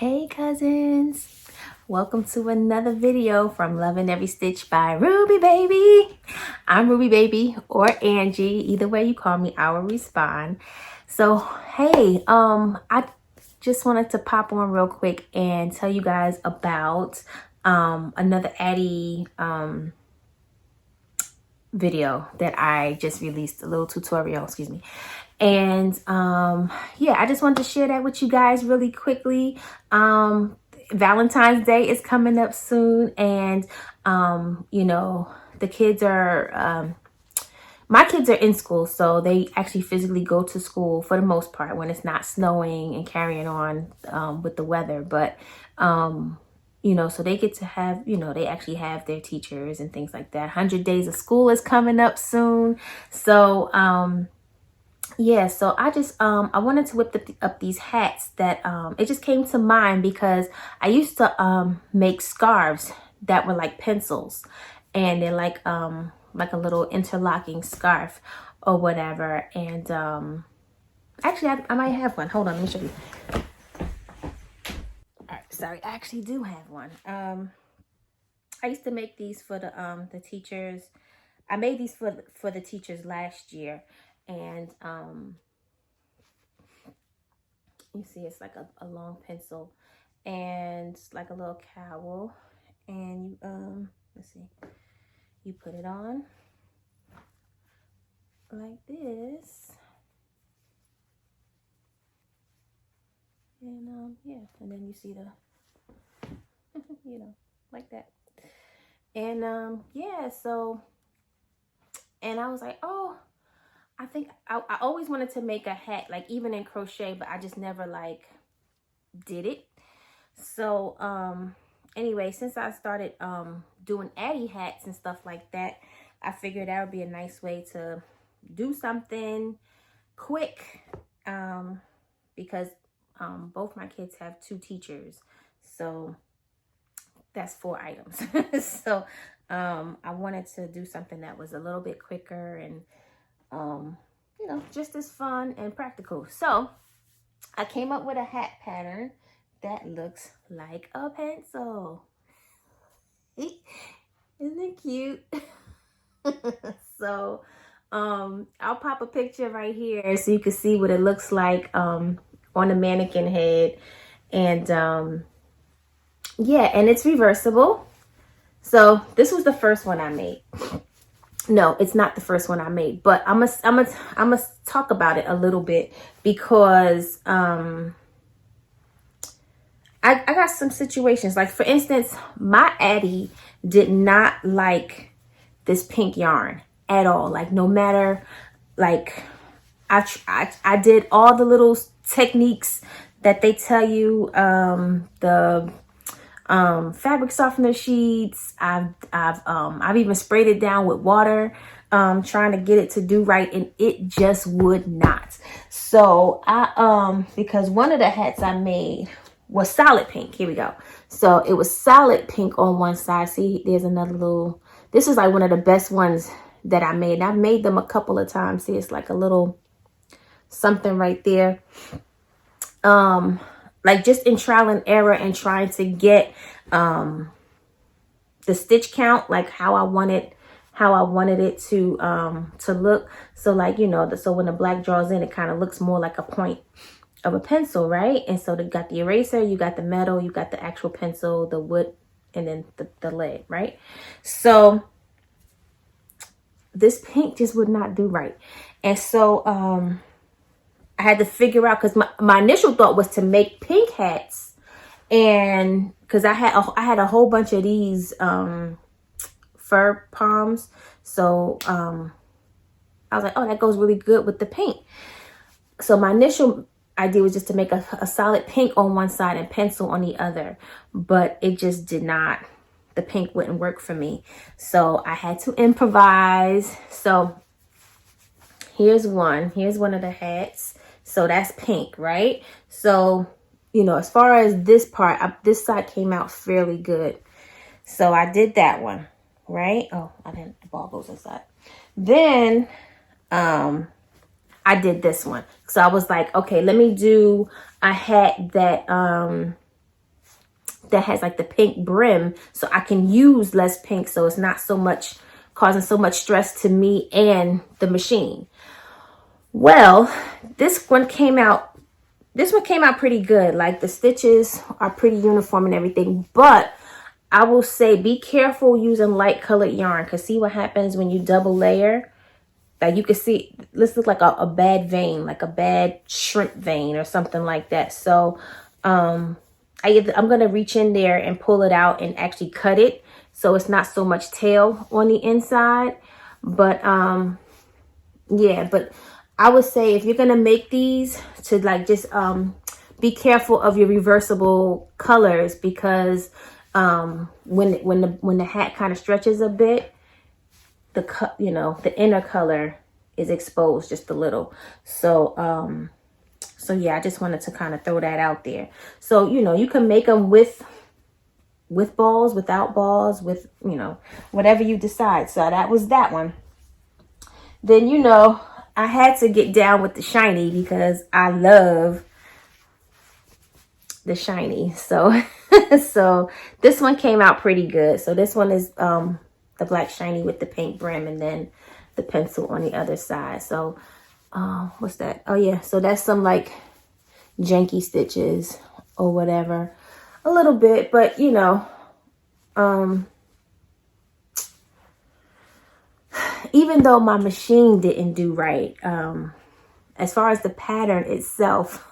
Hey cousins, welcome to another video from Loving Every Stitch by Ruby Baby. I'm Ruby Baby or Angie, either way you call me, I will respond. So hey, I just wanted to pop on real quick and tell you guys about another Addi video that I just released, a little tutorial, excuse me. And yeah, I just wanted to share that with you guys really quickly. Valentine's Day is coming up soon, and you know, the kids are my kids are in school, so they actually physically go to school for the most part when it's not snowing and carrying on with the weather. But you know, so they get to have, you know, they actually have their teachers and things like that. 100 days of school is coming up soon. So yeah, so I just I wanted to whip up these hats that it just came to mind because I used to make scarves that were like pencils, and they're like a little interlocking scarf or whatever. And actually I might have one. Hold on, let me show you. All right, sorry, I actually do have one. I used to make these for the teachers. I made these for the teachers last year. And you see it's like a long pencil and like a little cowl, and you let's see, you put it on like this, and yeah, and then you see the you know, like that. And yeah, so, and I was like, oh, I think I always wanted to make a hat, like even in crochet, but I just never like did it. So anyway, since I started doing Addi hats and stuff like that, I figured that would be a nice way to do something quick, because both my kids have 2 teachers, so that's 4 items. So I wanted to do something that was a little bit quicker and you know, just as fun and practical. So I came up with a hat pattern that looks like a pencil. Isn't it cute? So I'll pop a picture right here so you can see what it looks like on the mannequin head. And yeah, and it's reversible. So this was the first one I made. No, it's not the first one I made, but I must talk about it a little bit because I got some situations. Like for instance, my Addi did not like this pink yarn at all. Like no matter, like I did all the little techniques that they tell you, the fabric softener sheets. I've even sprayed it down with water, trying to get it to do right, and it just would not. So I because one of the hats I made was solid pink. Here we go. So it was solid pink on one side. See, there's another little, this is like one of the best ones that I made. And I've made them a couple of times. See, it's like a little something right there. Like just in trial and error and trying to get the stitch count, like how I wanted it to look. So like, you know, so when the black draws in, it kind of looks more like a point of a pencil, right? And so they got the eraser, you got the metal, you got the actual pencil, the wood, and then the lead, right? So this pink just would not do right. And so I had to figure out, because my initial thought was to make pink hats, and because I had a whole bunch of these fur palms, so I was like, oh, that goes really good with the pink. So my initial idea was just to make a solid pink on one side and pencil on the other, but it just did not, the pink wouldn't work for me, so I had to improvise. So here's one of the hats. So that's pink, right? So, you know, as far as this part, this side came out fairly good. So I did that one, right? Oh, the ball goes inside. Then I did this one. So I was like, okay, let me do a hat that that has like the pink brim, so I can use less pink, so it's not so much causing so much stress to me and the machine. Well, this one came out pretty good. Like the stitches are pretty uniform and everything, but I will say be careful using light colored yarn, because see what happens when you double layer. Like you can see, this looks like a bad vein, like a bad shrimp vein or something like that. So I'm gonna reach in there and pull it out and actually cut it, so it's not so much tail on the inside. But yeah, but I would say if you're gonna make these, to like just be careful of your reversible colors, because when the hat kind of stretches a bit, the inner color is exposed just a little. So so yeah, I just wanted to kind of throw that out there. So you can make them with balls, without balls, with whatever you decide. So that was that one. Then I had to get down with the shiny, because I love the shiny. So so this one came out pretty good. So this one is the black shiny with the pink brim, and then the pencil on the other side. So what's that? Oh yeah, so that's some like janky stitches or whatever, a little bit, but even though my machine didn't do right, as far as the pattern itself,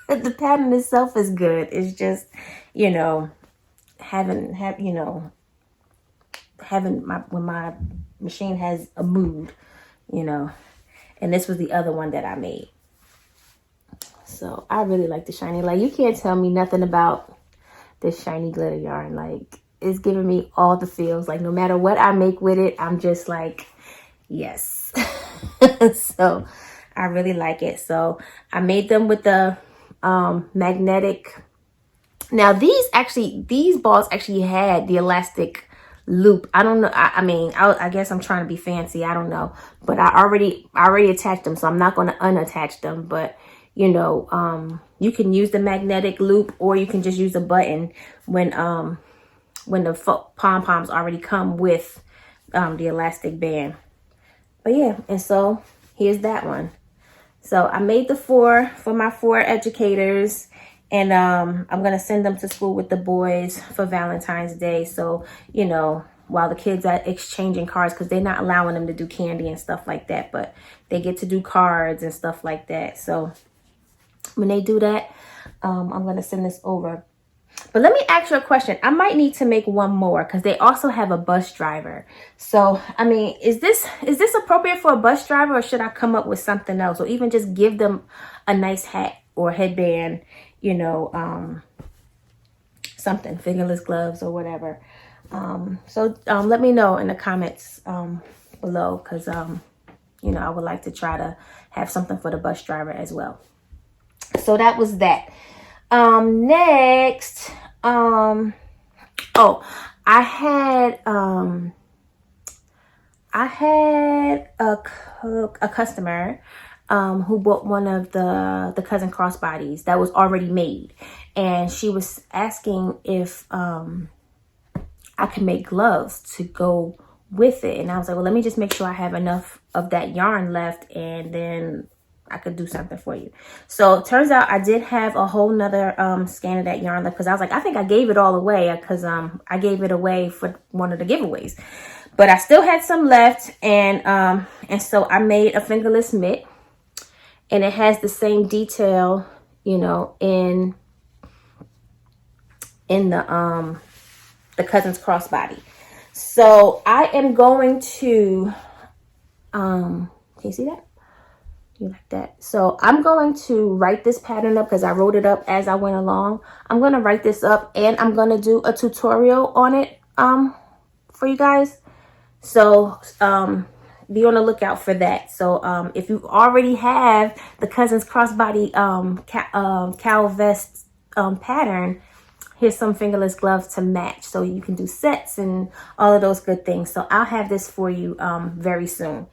the pattern itself is good. It's just when my machine has a mood, and this was the other one that I made. So I really like the shiny. Like, you can't tell me nothing about this shiny glitter yarn. Like, it's giving me all the feels. Like, no matter what I make with it, I'm just like, yes. So I really like it. So I made them with the magnetic. Now these balls actually had the elastic loop. I don't know. I guess I'm trying to be fancy. I don't know, but I already attached them, so I'm not going to unattach them. But you can use the magnetic loop, or you can just use a button when the pom-poms already come with the elastic band. But yeah, and so here's that one. So I made the 4 for my 4 educators, and I'm gonna send them to school with the boys for Valentine's Day. So while the kids are exchanging cards, because they're not allowing them to do candy and stuff like that, but they get to do cards and stuff like that. So when they do that, I'm gonna send this over. But let me ask you a question. I might need to make one more, because they also have a bus driver. So I mean, is this appropriate for a bus driver, or should I come up with something else, or even just give them a nice hat or headband, something, fingerless gloves or whatever. So let me know in the comments below, because I would like to try to have something for the bus driver as well. So that was that. Next, I had a customer who bought one of the cousin crossbodies that was already made, and she was asking if I could make gloves to go with it. And I was like, well, let me just make sure I have enough of that yarn left, and then I could do something for you. So it turns out I did have a whole nother skein of that yarn left, because I was like, I think I gave it all away, because I gave it away for one of the giveaways. But I still had some left, and so I made a fingerless mitt, and it has the same detail, in the cousin's crossbody. So I am going to can you see that? You like that? So I'm going to write this pattern up, because I wrote it up as I went along. I'm going to write this up, and I'm going to do a tutorial on it for you guys. So be on the lookout for that. So if you already have the cousin's crossbody cowl vest pattern, here's some fingerless gloves to match, so you can do sets and all of those good things. So I'll have this for you very soon.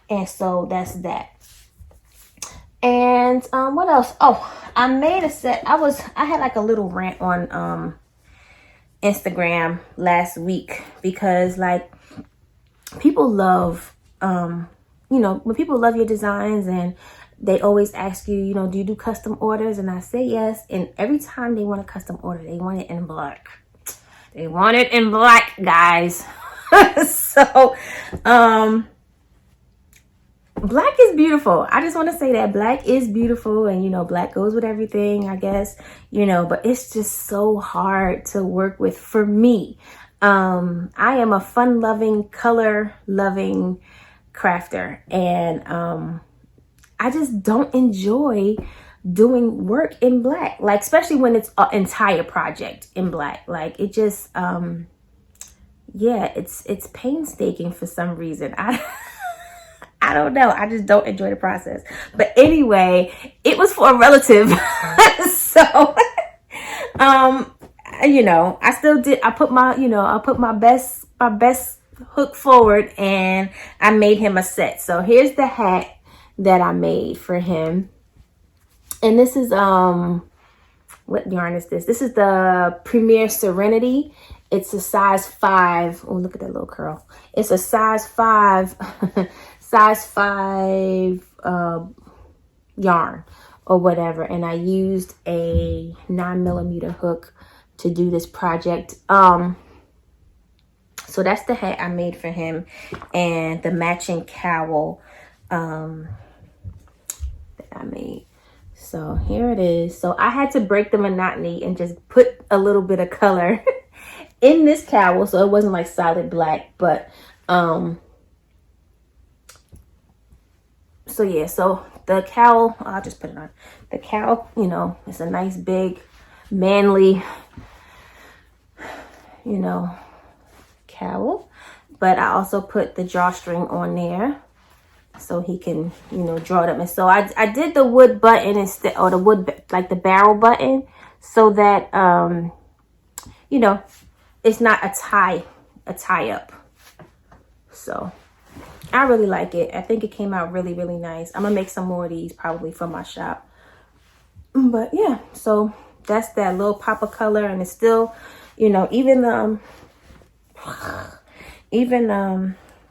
And so that's that. And what else? Oh, I made a set. I had like a little rant on Instagram last week because like people love, you know, when people love your designs and they always ask you, you know, do you do custom orders? And I say yes. And every time they want a custom order, they want it in black. They want it in black, guys. So, black is beautiful. I just want to say that black is beautiful, and you know, black goes with everything, I guess, you know, but it's just so hard to work with for me. I am a fun-loving, color-loving crafter, and I just don't enjoy doing work in black, like especially when it's an entire project in black. Like it just yeah, it's painstaking for some reason. I don't know. I just don't enjoy the process. But anyway, it was for a relative. So, you know, I still did. I put my, you know, I put my best hook forward, and I made him a set. So here's the hat that I made for him. And this is, what yarn is this? This is the Premier Serenity. It's a size 5. Oh, look at that little curl. It's a size 5. Size 5 yarn or whatever, and I used a 9mm hook to do this project. So that's the hat I made for him, and the matching cowl that I made. So here it is. So I had to break the monotony and just put a little bit of color in this cowl, so it wasn't like solid black, but so yeah, so the cowl, I'll just put it on. The cowl, you know, it's a nice big manly, you know, cowl. But I also put the drawstring on there so he can, you know, draw them. And so I did the wood button instead, or the wood, like the barrel button, so that, you know, it's not a tie up. So I really like it. I think it came out really, really nice. I'm gonna make some more of these probably from my shop. But yeah, so that's that little pop of color, and it's still, you know, even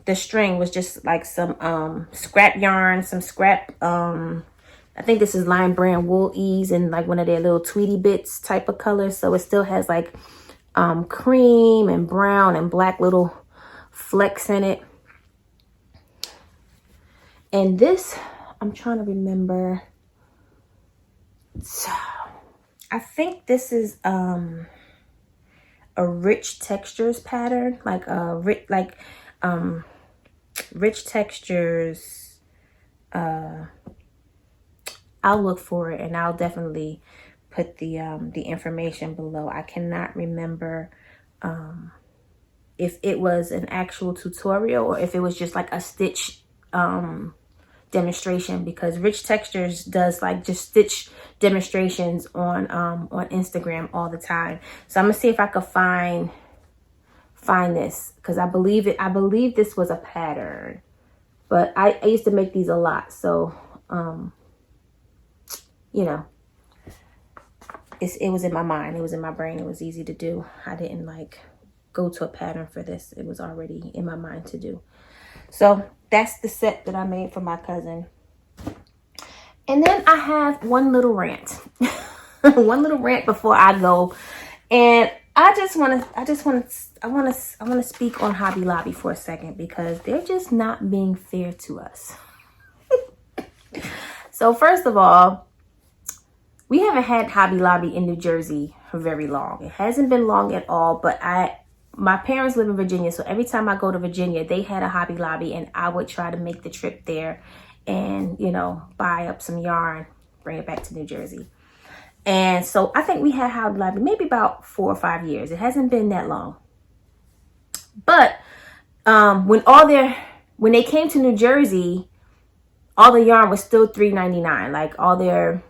the string was just like some scrap yarn, some scrap I think this is Lion Brand Wool Ease, and like one of their little Tweety Bits type of colors. So it still has like cream and brown and black little flecks in it. And this, I'm trying to remember. I think this is a rich textures pattern, like rich textures. I'll look for it, and I'll definitely put the information below. I cannot remember if it was an actual tutorial or if it was just like a stitch demonstration, because Rich Textures does like just stitch demonstrations on Instagram all the time. So I'm gonna see if I could find this, because I believe this was a pattern, but I used to make these a lot. So you know, it was in my mind, it was in my brain, it was easy to do. I didn't like go to a pattern for this. It was already in my mind to do. So that's the set that I made for my cousin. And then I have one little rant. One little rant before I go. And I want to speak on Hobby Lobby for a second, because they're just not being fair to us. So first of all, we haven't had Hobby Lobby in New Jersey for very long. It hasn't been long at all, but my parents live in Virginia, so every time I go to Virginia, they had a Hobby Lobby, and I would try to make the trip there and, you know, buy up some yarn, bring it back to New Jersey. And so I think we had Hobby Lobby maybe about 4 or 5 years. It hasn't been that long. But when they came to New Jersey, all the yarn was still $3.99. Like all their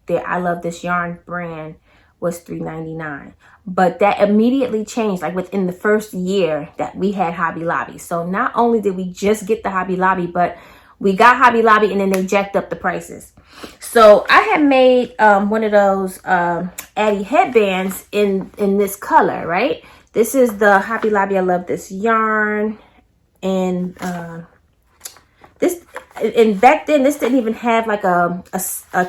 I Love This Yarn brand was $3.99. But that immediately changed, like within the first year that we had Hobby Lobby. So not only did we just get the Hobby Lobby, but we got Hobby Lobby and then they jacked up the prices. So I had made one of those Addi headbands in this color, right? This is the Hobby Lobby I Love This yarn. And this, and back then this didn't even have like a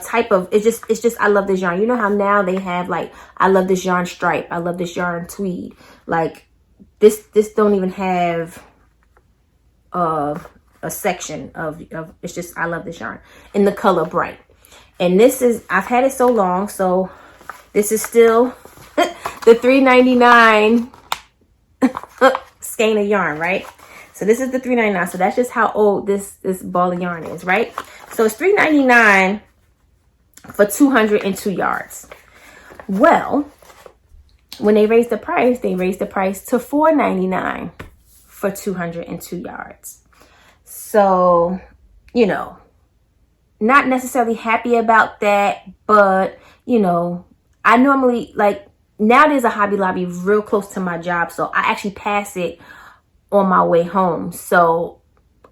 type of, it's just I love this yarn. You know how now they have like I love this yarn stripe, I love this yarn tweed. Like this don't even have a section of it's just I love this yarn in the color bright. And this is, I've had it so long, so this is still the $3.99 skein of yarn, right? So this is the $3.99. So that's just how old this ball of yarn is, right? So it's $3.99 for 202 yards. Well, when they raised the price to $4.99 for 202 yards. So, you know, not necessarily happy about that, but you know, I normally, like, now there's a Hobby Lobby real close to my job, so I actually pass it on my way home. So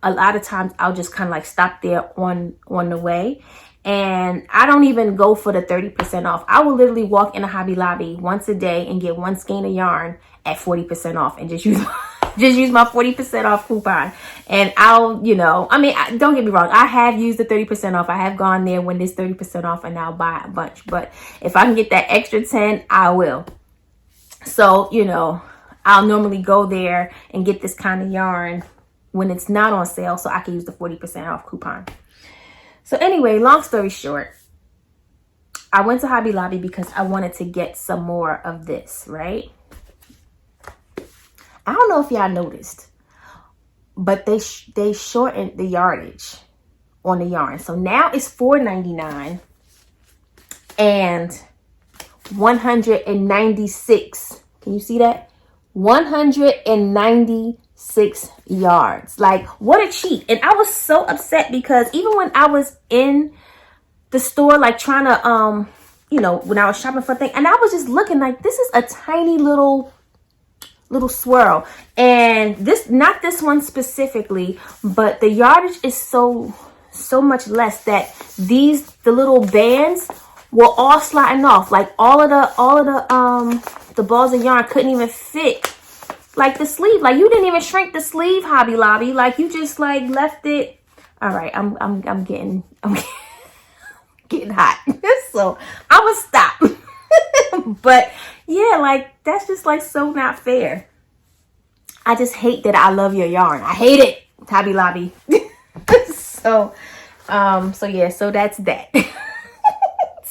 a lot of times I'll just kind of like stop there on the way, and I don't even go for the 30% off. I will literally walk in a Hobby Lobby once a day and get one skein of yarn at 40% off and just use my 40% off coupon. And I'll, you know, I mean, don't get me wrong, I have used the 30% off. I have gone there when there's 30% off and I'll buy a bunch. But if I can get that extra 10, I will. So, you know, I'll normally go there and get this kind of yarn when it's not on sale so I can use the 40% off coupon. So anyway, long story short, I went to Hobby Lobby because I wanted to get some more of this, right? I don't know if y'all noticed, but they shortened the yardage on the yarn. So now it's $4.99 and 196. Can you see that? 196 yards. Like, what a cheat. And I was so upset because even when I was in the store, like trying to, you know, when I was shopping for things, and I was just looking like, this is a tiny little swirl. And this, not this one specifically, but the yardage is so much less that the little bands were all sliding off. Like all of the balls of yarn couldn't even fit like the sleeve. Like you didn't even shrink the sleeve, Hobby Lobby. Like you just like left it. All right, I'm getting hot. So I will stop. But yeah, like that's just like so not fair. I just hate that I love your yarn. I hate it, Hobby Lobby. So yeah, so that's that.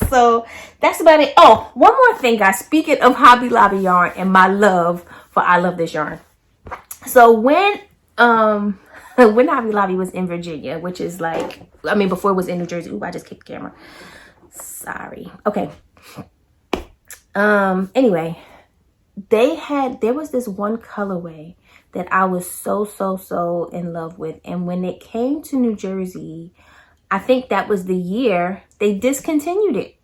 So that's about it. Oh, one more thing, guys. Speaking of Hobby Lobby yarn and my love for I love this yarn. So when Hobby Lobby was in Virginia, which is like, I mean, before it was in New Jersey. Ooh, I just kicked the camera. Sorry. Okay. Anyway, there was this one colorway that I was so in love with. And when it came to New Jersey, I think that was the year they discontinued it.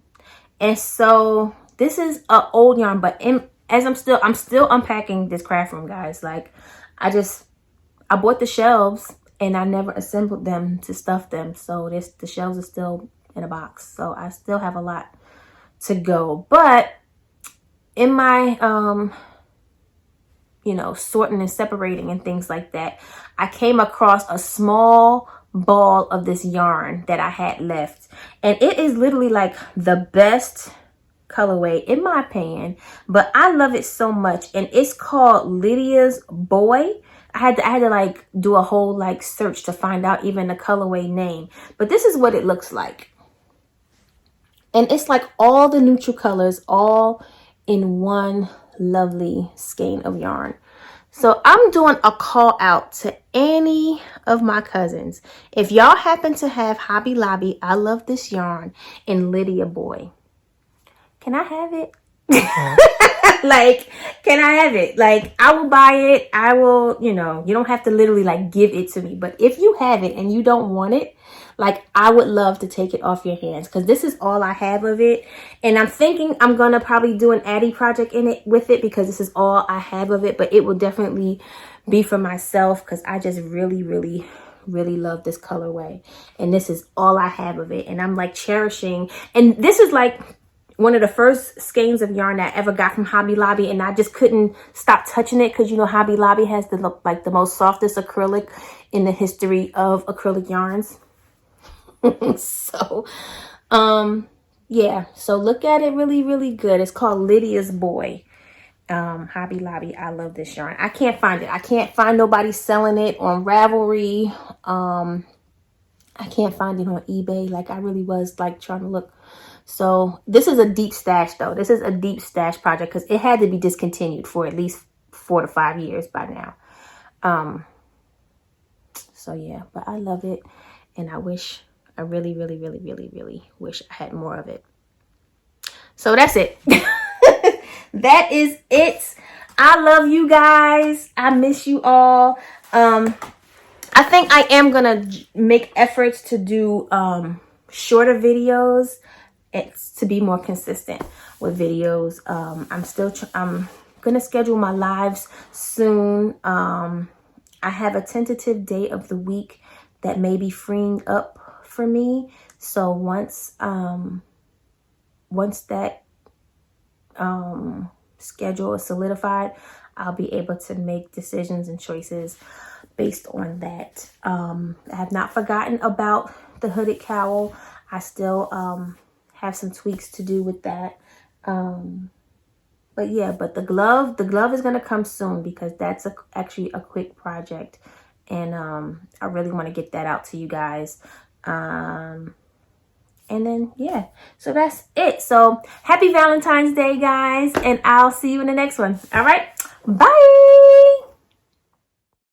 And so this is an old yarn, but I'm still unpacking this craft room, guys. Like I bought the shelves and I never assembled them to stuff them. So the shelves are still in a box. So I still have a lot to go. But in my you know, sorting and separating and things like that, I came across a small ball of this yarn that I had left, and it is literally like the best colorway in my opinion, but I love it so much. And it's called Lydia's Boy. I had to like do a whole like search to find out even the colorway name, but this is what it looks like. And it's like all the neutral colors all in one lovely skein of yarn. So I'm doing a call out to any of my cousins. If y'all happen to have Hobby Lobby I Love This Yarn and Lydia Boy, can I have it? Like, can I have it? Like, I will buy it. I will, you know, you don't have to literally like give it to me. But if you have it and you don't want it, like, I would love to take it off your hands, because this is all I have of it. And I'm thinking I'm going to probably do an Addi project with it because this is all I have of it. But it will definitely be for myself because I just really love this colorway. And this is all I have of it. And I'm like cherishing. And this is like one of the first skeins of yarn that I ever got from Hobby Lobby, and I just couldn't stop touching it because, you know, Hobby Lobby has the most softest acrylic in the history of acrylic yarns. So, yeah, so look at it really, really good. It's called Lydia's Boy. Hobby Lobby. I love this yarn. I can't find it. I can't find nobody selling it on Ravelry. I can't find it on eBay. Like, I really was like trying to look. So this is a deep stash though. This is a deep stash project because it had to be discontinued for at least 4 to 5 years by now. So yeah, but I love it, and I really, really, really, really, really wish I had more of it. So that's it. That is it. I love you guys. I miss you all. I think I am gonna make efforts to do shorter videos. It's to be more consistent with videos. I'm gonna schedule my lives soon. I have a tentative day of the week that may be freeing up for me. So once that schedule is solidified, I'll be able to make decisions and choices based on that. I have not forgotten about the hooded cowl. I still have some tweaks to do with that. But yeah, but the glove is going to come soon because that's actually a quick project. And I really want to get that out to you guys. And then, yeah, so that's it. So happy Valentine's Day, guys. And I'll see you in the next one. All right. Bye.